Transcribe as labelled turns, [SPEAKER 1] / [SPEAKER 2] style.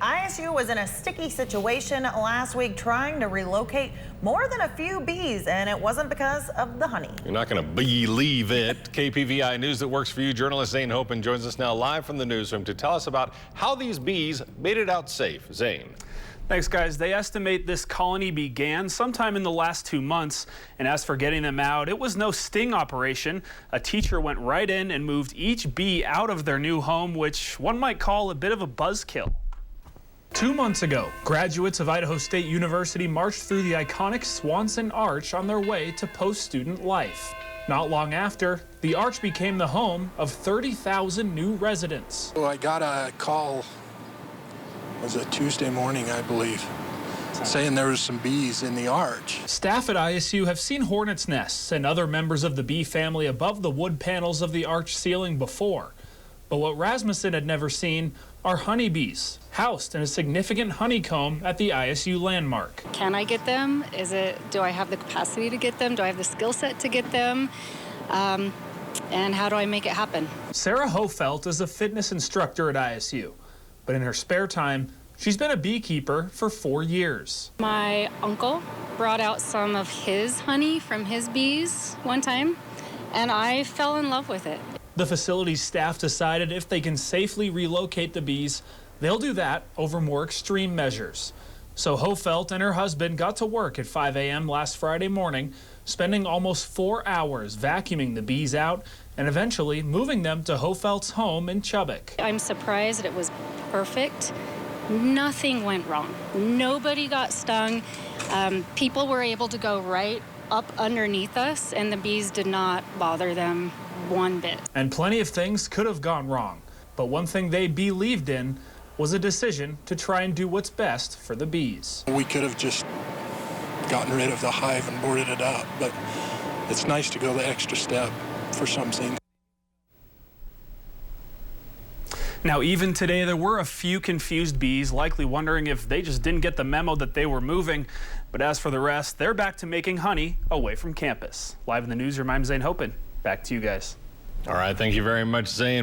[SPEAKER 1] ISU was in a sticky situation last week trying to relocate more than a few bees, and it wasn't because of the honey.
[SPEAKER 2] You're not going to believe it. KPVI News that works for you journalist Zane Hopen joins us now live from the newsroom to tell us about how these bees made it out safe. Zane.
[SPEAKER 3] Thanks, guys. They estimate this colony began sometime in the last 2 months. And as for getting them out, it was no sting operation. A teacher went right in and moved each bee out of their new home, which one might call a bit of a buzzkill. 2 months ago, graduates of Idaho State University marched through the iconic Swanson Arch on their way to post-student life. Not long after, the arch became the home of 30,000 new residents.
[SPEAKER 4] Well, I got a call, was it Tuesday morning, I believe, saying there was some bees in the arch.
[SPEAKER 3] Staff at ISU have seen hornets' nests and other members of the bee family above the wood panels of the arch ceiling before. But what Rasmussen had never seen are honeybees, housed in a significant honeycomb at the ISU landmark.
[SPEAKER 5] Can I get them? Do I have the capacity to get them? Do I have the skill set to get them? And how do I make it happen?
[SPEAKER 3] Sarah Hofeldt is a fitness instructor at ISU, but in her spare time, she's been a beekeeper for 4 years.
[SPEAKER 5] My uncle brought out some of his honey from his bees one time, and I fell in love with it.
[SPEAKER 3] The facility's staff decided if they can safely relocate the bees, they'll do that over more extreme measures. So Hofeldt and her husband got to work at 5 a.m. last Friday morning, spending almost 4 hours vacuuming the bees out and eventually moving them to Hofeldt's home in Chubbuck.
[SPEAKER 5] I'm surprised that it was perfect. Nothing went wrong. Nobody got stung. People were able to go right up underneath us, and the bees did not bother them one bit.
[SPEAKER 3] And plenty of things could have gone wrong, but one thing they believed in was a decision to try and do what's best for the bees.
[SPEAKER 4] We could have just gotten rid of the hive and boarded it up, but it's nice to go the extra step for something.
[SPEAKER 3] Now, even today, there were a few confused bees, likely wondering if they just didn't get the memo that they were moving. But as for the rest, they're back to making honey away from campus. Live in the newsroom, I'm Zane Hopen. Back to you guys.
[SPEAKER 2] All right, thank you very much, Zane.